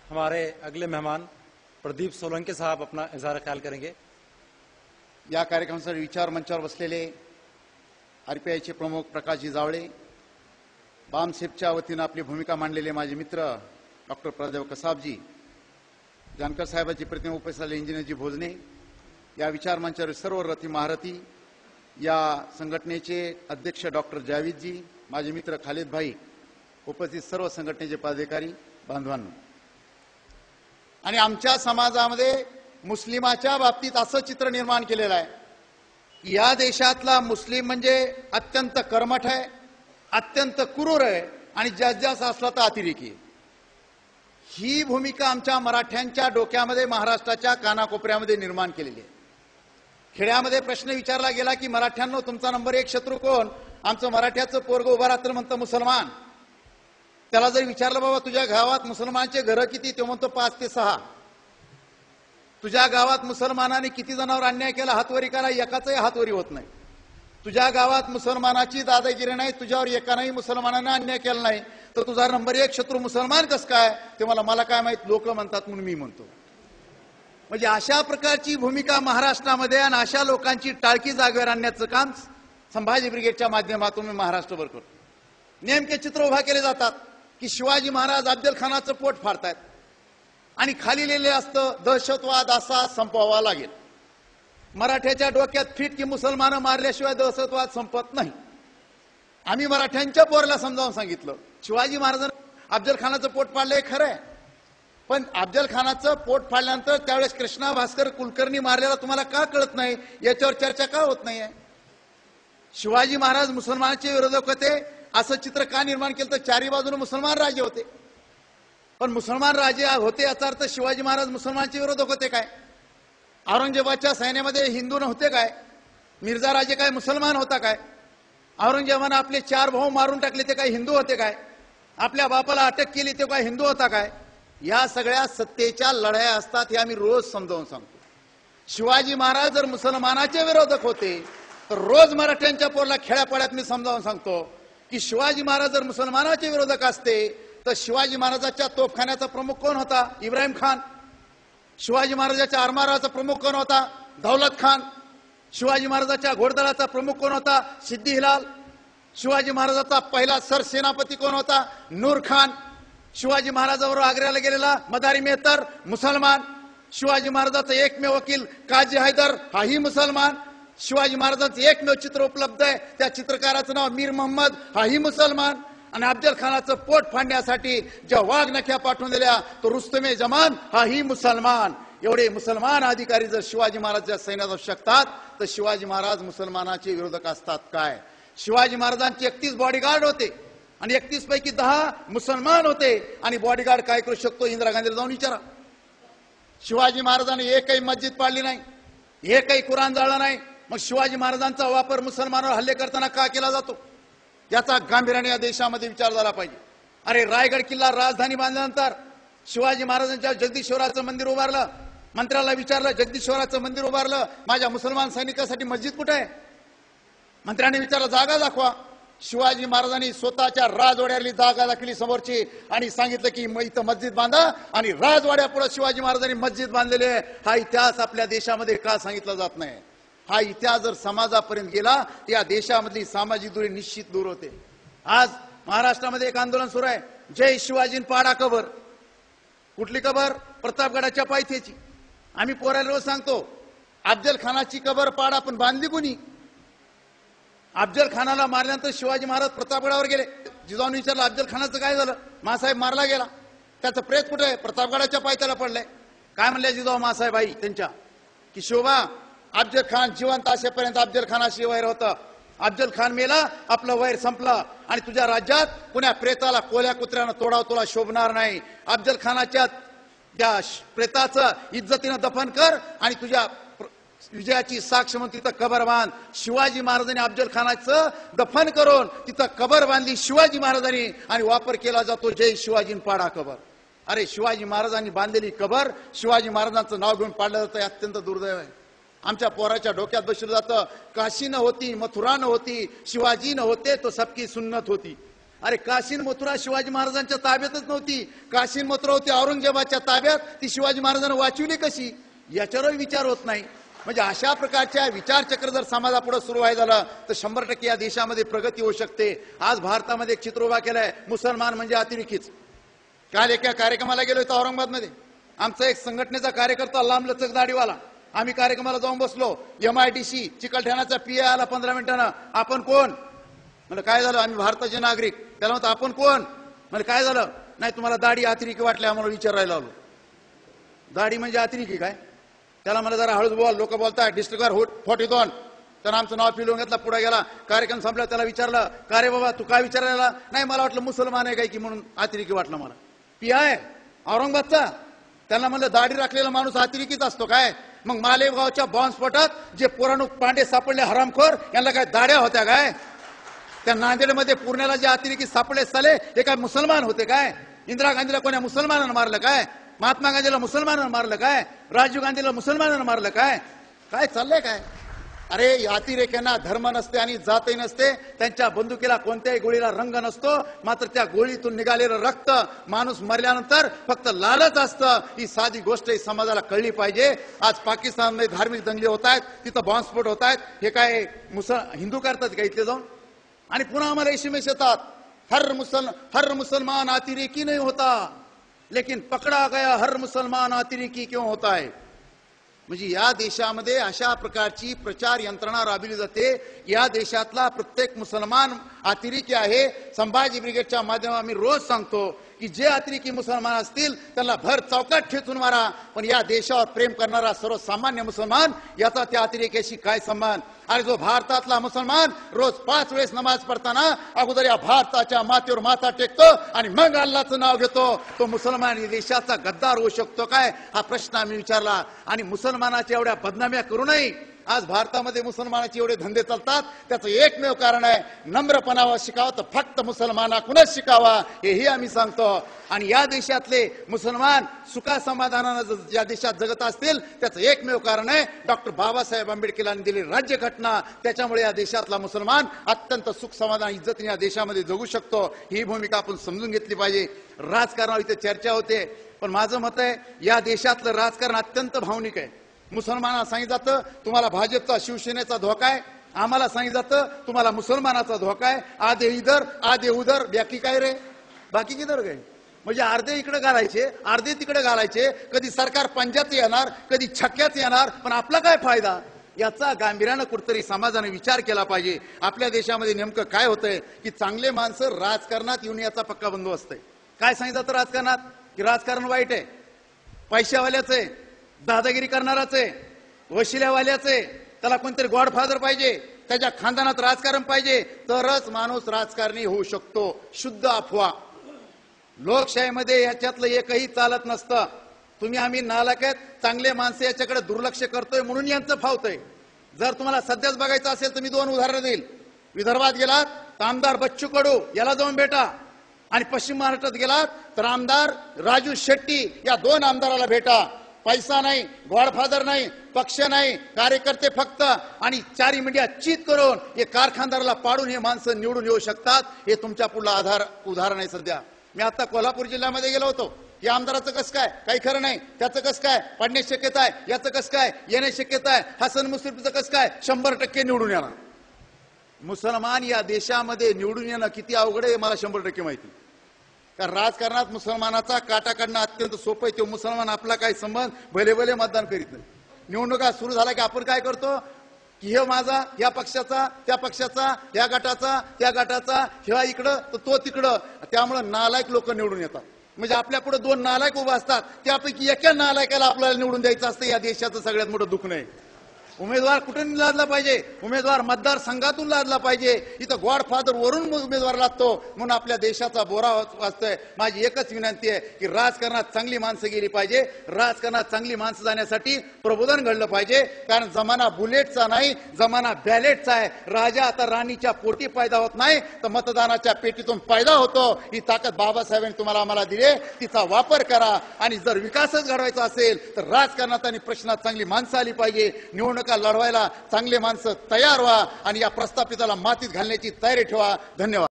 हमारे अगले मेहमान प्रदीप सोलंकी साहब अपना इजहार ख्याल करेंगे। या कार्यक्रमासाठी विचार मंचावर बसलेले आरपीआयचे प्रमुख प्रकाशजी जावळे, बामसेपच्या वतीनं आपली भूमिका मांडलेले माझे मित्र डॉक्टर प्रदेव कसाबजी, जानकर साहेबांची प्रतिमा उपस्थित असलेले इंजिनियरजी भोजने, या विचार मंचावर सर्व रथी महारथी, या संघटनेचे अध्यक्ष डॉक्टर जावेदजी, माझे मित्र खालिद भाई, उपस्थित सर्व संघटनेचे पदाधिकारी बांधवांनो, आणि आमच्या समाजामध्ये मुस्लिमाच्या बाबतीत असं चित्र निर्माण केलेलं आहे की या देशातला मुस्लिम म्हणजे अत्यंत कर्मठ आहे, अत्यंत क्रूर आहे आणि जास्त असला तर अतिरेकी आहे. ही भूमिका आमच्या मराठ्यांच्या डोक्यामध्ये महाराष्ट्राच्या कानाकोपऱ्यामध्ये निर्माण केलेली आहे. खेड्यामध्ये प्रश्न विचारला गेला की मराठ्यांनो तुमचा नंबर 1 शत्रू कोण? आमचं मराठ्याचं पोरग उभं राहतं म्हणतं मुसलमान. त्याला जर विचारलं बाबा तुझ्या गावात मुसलमानचे घरं किती, तो म्हणतो 5 ते 6. तुझ्या गावात मुसलमानाने किती जणांवर अन्याय केला हातवरी करा, एकाचाही हातवरी होत नाही. तुझ्या गावात मुसलमानाची दादागिरी नाही, तुझ्यावर एकानाही मुसलमानाने अन्याय केला नाही, तर तुझा नंबर 1 शत्रू मुसलमान कस काय? ते मला काय माहित, लोक म्हणतात म्हणून मी म्हणतो. म्हणजे अशा प्रकारची भूमिका महाराष्ट्रामध्ये आणि अशा लोकांची टाळकी जागेवर आणण्याचं काम संभाजी ब्रिगेडच्या माध्यमातून मी महाराष्ट्रभर करतो. नेमके चित्र उभा केले जातात की शिवाजी महाराज अफजल खानाचं पोट फाडतायत आणि खाली लिहिले असतं दहशतवाद असा संपवावा लागेल. मराठ्याच्या डोक्यात फिट की मुसलमान मारल्याशिवाय दहशतवाद संपत नाही. आम्ही मराठ्यांच्या पोराला समजावून सांगितलं शिवाजी महाराजांनी अफजल खानाचं पोट फाडलंय खरं आहे, पण अफजल खानाचं पोट फाडल्यानंतर त्यावेळेस कृष्णा भास्कर कुलकर्णी मारलेला तुम्हाला का कळत नाही, याच्यावर चर्चा का होत नाहीये? शिवाजी महाराज मुसलमानांचे विरोधक होते असं चित्र का निर्माण केलं? तर चारी बाजूने मुसलमान राजे होते, पण मुसलमान राजे होते याचा अर्थ शिवाजी महाराज मुसलमानांचे विरोधक होते काय? औरंगजेबाच्या सैन्यामध्ये हिंदू नव्हते काय? मिर्झा राजे काय मुसलमान होता काय? औरंगजेबाने आपले 4 भाऊ मारून टाकले ते काय हिंदू होते काय? आपल्या बापाला अटक केली ते काय हिंदू होता काय? या सगळ्या सत्तेच्या लढाया असतात हे आम्ही रोज समजावून सांगतो. शिवाजी महाराज जर मुसलमानाचे विरोधक होते तर रोज मराठ्यांच्या पोरला खेड्यापाड्यात मी समजावून सांगतो की शिवाजी महाराज जर मुसलमानाचे विरोधक असते तर शिवाजी महाराजांच्या तोफखान्याचा प्रमुख कोण होता? इब्राहिम खान. शिवाजी महाराजांच्या आरमाराचा प्रमुख कोण होता? दौलत खान. शिवाजी महाराजांच्या घोडदळाचा प्रमुख कोण होता? सिद्दी हिलाल. शिवाजी महाराजांचा पहिला सरसेनापती कोण होता? नूर खान. शिवाजी महाराजांवर आग्र्याला गेलेला मदारी मेहतर मुसलमान. शिवाजी महाराजांचा एकमेव वकील काजी हैदर हाही मुसलमान. शिवाजी महाराजांचं एकमेव चित्र उपलब्ध आहे, त्या चित्रकाराचं नाव मीर मोहम्मद हाही मुसलमान. आणि अफजल खानाचं पोट फाडण्यासाठी ज्या वाघनख्या पाठवून दिल्या तो रुस्तमे जमान हाही मुसलमान. एवढे मुसलमान अधिकारी जर शिवाजी महाराजांच्या सैन्यात असू शकतात तर शिवाजी महाराज मुसलमानाचे विरोधक असतात काय? शिवाजी महाराजांचे 31 बॉडीगार्ड होते आणि 31 पैकी 10 मुसलमान होते. आणि बॉडीगार्ड काय करू शकतो इंदिरा गांधीला जाऊन विचारा. शिवाजी महाराजांनी एकही मस्जिद पाडली नाही, एकही कुराण जाळलं नाही, मग शिवाजी महाराजांचा वापर मुसलमानावर हल्ले करताना का केला जातो? याचा गांभीर्याने या देशामध्ये विचार झाला पाहिजे. अरे रायगड किल्ला राजधानी बांधल्यानंतर शिवाजी महाराजांच्या जगदीश्वराचं मंदिर उभारलं. मंत्र्याला विचारलं जगदीश्वराचं मंदिर उभारलं, माझ्या मुसलमान सैनिकांसाठी मस्जिद कुठे आहे? मंत्र्याने विचारलं जागा दाखवा. शिवाजी महाराजांनी स्वतःच्या राजवाड्यातली जागा दाखवली समोरची आणि सांगितलं की इथं मस्जिद बांधा, आणि राजवाड्यापुढे शिवाजी महाराजांनी मस्जिद बांधलेली आहे. हा इतिहास आपल्या देशामध्ये का सांगितला जात नाही? हा इतिहास जर समाजापर्यंत गेला तर या देशामधली सामाजिक दूरी निश्चित दूर होते. आज महाराष्ट्रामध्ये एक आंदोलन सुरू आहे, जय शिवाजी पाडा कबर. कुठली कबर? प्रतापगडाच्या पायथ्याची. आम्ही पोराला रोज सांगतो अफजल खानाची कबर पाडा, पण बांधली कोणी? अफजल खानाला मारल्यानंतर शिवाजी महाराज प्रतापगडावर गेले. जिजाऊने विचारलं अफजल खानाचं काय झालं? मासाहेब मारला गेला. त्याचं प्रेत कुठे आहे? प्रतापगडाच्या पायथ्याला पडलंय. काय म्हणले जिजाऊ मासाहेब आई त्यांच्या की शोभा अफजल खान जिवंत असेपर्यंत अफजल खानाशी वैर होतं. अफजल खान मेला, आपलं वैर संपलं, आणि तुझ्या राज्यात कुण्या प्रेताला कोल्या कुत्र्यानं तोडाव तुला शोभणार नाही. अफजल खानाच्या त्या प्रेताचं इज्जतीनं दफन कर आणि तुझ्या विजयाची साक्ष म्हणून तिथं कबर बांध. शिवाजी महाराजांनी अफजल खानाचं दफन करून तिथं कबर बांधली शिवाजी महाराजांनी, आणि वापर केला जातो जय शिवाजी पाडा कबर. अरे शिवाजी महाराजांनी बांधलेली कबर शिवाजी महाराजांचं नाव घेऊन पाडलं जातं, हे अत्यंत दुर्दैव आहे. आमच्या पोराच्या डोक्यात बसलं जातं काशी न होती, मथुरा न होती, शिवाजी न होते तो सबकी सुन्नत होती. अरे काशीन मथुरा शिवाजी महाराजांच्या ताब्यातच नव्हती. काशीन मथुरा होती औरंगजेबाच्या ताब्यात, ती शिवाजी महाराजांना वाचवली कशी, याच्यावरही विचार होत नाही. म्हणजे अशा प्रकारच्या विचारचक्र जर समाजापुढे सुरू व्हायला झालं तर 100% या देशामध्ये प्रगती होऊ शकते. आज भारतामध्ये एक चित्र उभा केलंय, मुसलमान म्हणजे अतिरेकीच. काल एका कार्यक्रमाला गेलो होतो औरंगाबादमध्ये. आमचा एक संघटनेचा कार्यकर्ता लांब लचक दाढीवाला, आम्ही कार्यक्रमाला जाऊन बसलो. MIDC चिकलठाण्याचा PA आला 15 मिनिटांना. आपण कोण? म्हणजे काय झालं? आम्ही भारताचे नागरिक. त्याला म्हणतो आपण कोण? म्हणजे काय झालं? नाही तुम्हाला दाढी अतिरेकी वाटली, आम्हाला विचारायला आलो. दाढी म्हणजे अतिरेकी काय? त्याला मला जरा हळूच बोल, लोक बोलताय. डिस्ट्रिक्ट 42. त्यानं आमचं नाव पिलवून घेतलं, पुढे गेला. कार्यक्रम संपला, त्याला विचारलं का रे बाबा तू काय विचारायला? नाही मला वाटलं मुसलमान आहे काय की म्हणून अतिरेकी वाटलं मला. PI औरंगाबादचा. त्यांना म्हणलं दाढी राखलेला माणूस अतिरेकीच असतो काय? मग मालेगावच्या बॉम्बस्फोटात जे पुराणूक पांडे सापडले हरामखोर, यांना काय दाढ्या होत्या काय? त्या नांदेडमध्ये पुण्याला जे अतिरेकी सापडले साले, हे काय मुसलमान होते काय? इंदिरा गांधीला कोण्या मुसलमानानं मारलं काय? महात्मा गांधीला मुसलमानानं मारलं काय? राजीव गांधीला मुसलमानानं मारलं काय? काय चाललंय काय? अरे अतिरेक्यांना धर्म नसते आणि जातही नसते. त्यांच्या बंदुकीला कोणत्याही गोळीला रंग नसतो. मात्र त्या गोळीतून निघालेलं रक्त माणूस मरल्यानंतर फक्त लालच असतं. ही साधी गोष्ट ही समाजाला कळली पाहिजे. आज पाकिस्तानमध्ये धार्मिक दंगली होत आहेत, तिथं बॉम्बस्फोट होत आहेत. हे काय हिंदू करतात का इथले जाऊन? आणि पुन्हा आम्हाला SMS येतात, हर मुसलमान अतिरेकी नहीं होता, लेकिन पकडा गया हर मुसलमान अतिरेकी क्यों होता है. म्हणजे या देशामध्ये अशा प्रकारची प्रचार यंत्रणा राबविली जाते. या देशातला प्रत्येक मुसलमान अतिरेकी आहे. संभाजी ब्रिगेडच्या माध्यमातून आम्ही रोज सांगतो की जे अतिरेकी मुसलमान असतील त्यांना भर चौकात ठेचून मारा. पण या देशावर प्रेम करणारा सर्वसामान्य मुसलमान, याचा त्या अतिरेक्याशी काय संबंध? आणि जो भारतातला मुसलमान रोज 5 वेळेस नमाज पडताना अगोदर या भारताच्या मातीवर माथा टेकतो आणि मग अल्लाचं नाव घेतो, तो मुसलमान या देशाचा गद्दार होऊ शकतो काय? हा प्रश्न आम्ही विचारला. आणि मुसलमानाच्या एवढ्या बदनाम्या करू नये. आज भारतामध्ये मुसलमानाचे एवढे धंदे चालतात, त्याचं एकमेव कारण आहे, नम्रपणावर शिकावं तर फक्त मुसलमानाकडूनच शिकावा, हेही आम्ही सांगतो. आणि या देशातले मुसलमान सुखा समाधानानं या देशात जगत असतील, त्याचं एकमेव कारण आहे डॉक्टर बाबासाहेब आंबेडकरांनी दिलेली राज्यघटना. त्याच्यामुळे या देशातला मुसलमान अत्यंत सुख समाधान इज्जतीने या देशामध्ये जगू शकतो. ही भूमिका आपण समजून घेतली पाहिजे. राजकारणावर इथे चर्चा होते, पण माझं मत आहे या देशातलं राजकारण अत्यंत भावनिक आहे. मुसलमानांना सांगितलं जातं तुम्हाला भाजपचा शिवसेनेचा धोका आहे, आम्हाला सांगितलं जातं तुम्हाला मुसलमानाचा धोका आहे. आधे इधर आधे उधर, बाकी काय रे? बाकी किधर गए? म्हणजे अर्धे इकडे घालायचे, अर्धे तिकडे घालायचे. कधी सरकार पंजात येणार, कधी छक्क्यात येणार, पण आपला काय फायदा? याचा गांभीर्यानं कुठतरी समाजाने विचार केला पाहिजे. आपल्या देशामध्ये नेमकं काय होतंय की चांगले माणसं राजकारणात येऊन याचा पक्का बंदोबस्त आहे. काय सांगितलं जातं राजकारणात की राजकारण वाईट आहे, पैशावाल्याच आहे, दादागिरी करणाराच आहे, वशिल्यावाल्याच आहे, त्याला कोणतरी गॉडफादर पाहिजे, त्याच्या खानदानात राजकारण पाहिजे, तरच माणूस राजकारणी होऊ शकतो. शुद्ध अफवा. लोकशाहीमध्ये याच्यातलं एकही चालत नसतं. तुम्ही आम्ही नालायक आहेत, चांगले माणसं याच्याकडे दुर्लक्ष करतोय म्हणून यांचं फावतंय. जर तुम्हाला सध्याच बघायचं असेल तर मी 2 उदाहरणं देईल. विदर्भात गेलात तर आमदार बच्चू कडू याला जाऊन भेटा, आणि पश्चिम महाराष्ट्रात गेलात तर आमदार राजू शेट्टी या 2 आमदाराला भेटा. पैसा नाही, गॉडफादर नाही, पक्ष नाही, कार्यकर्ते फक्त, आणि 4 मीडिया चीत करून हे कारखानदाराला पाडून हे माणसं निवडून येऊ शकतात. हे तुमच्या पुढलं उदाहरण आहे. सध्या मी आता कोल्हापूर जिल्ह्यामध्ये गेलो होतो. या आमदाराचं कसं काय? काही खरं नाही. त्याचं कसं काय? पडण्याची शक्यता आहे. याचं कसं काय? येण्याची शक्यता आहे. हसन मुश्रीफचं कसं काय? 100% निवडून येणार. मुसलमान या देशामध्ये निवडून येणं किती अवघड आहे मला 100% माहिती. कारण राजकारणात मुसलमानाचा काटा काढणं अत्यंत सोपं आहे. तो मुसलमान आपला काही संबंध, भले भले मतदान करीत नाही. निवडणुका सुरू झाला की आपण काय करतो की हे माझा, या पक्षाचा, त्या पक्षाचा, या गटाचा, त्या गटाचा, ह्या इकडं तर तो तिकडं. त्यामुळे नालायक लोक निवडून येतात. म्हणजे आपल्या पुढे 2 नालायक उभा असतात, त्यापैकी एका नालायकाला आपल्याला निवडून द्यायचं असतं. या देशाचं सगळ्यात मोठं दुःख नाही. उमेदवार कुठून लादला पाहिजे? उमेदवार मतदारसंघातून लादला पाहिजे. इथं गॉडफादर वरून उमेदवार लागतो म्हणून आपल्या देशाचा बोरा वाचतोय. माझी एकच विनंती आहे की राजकारणात चांगली माणसं गेली पाहिजे. राजकारणात चांगली माणसं जाण्यासाठी प्रबोधन घडलं पाहिजे. कारण जमाना बुलेटचा नाही, जमाना बॅलेटचा आहे. राजा आता राणीच्या पोटी पैदा होत नाही, तर मतदानाच्या पेटीतून पैदा होतो. ही ताकद बाबासाहेबांनी तुम्हाला आम्हाला दिली, तिचा वापर करा. आणि जर विकासच घडवायचा असेल तर राजकारणात आणि प्रश्नात चांगली माणसं आली पाहिजे. निवडणुका लढवायला चांगले माणसं तयार व्हा आणि या प्रस्थापिताला मातीत घालण्याची तयारी ठेवा. धन्यवाद.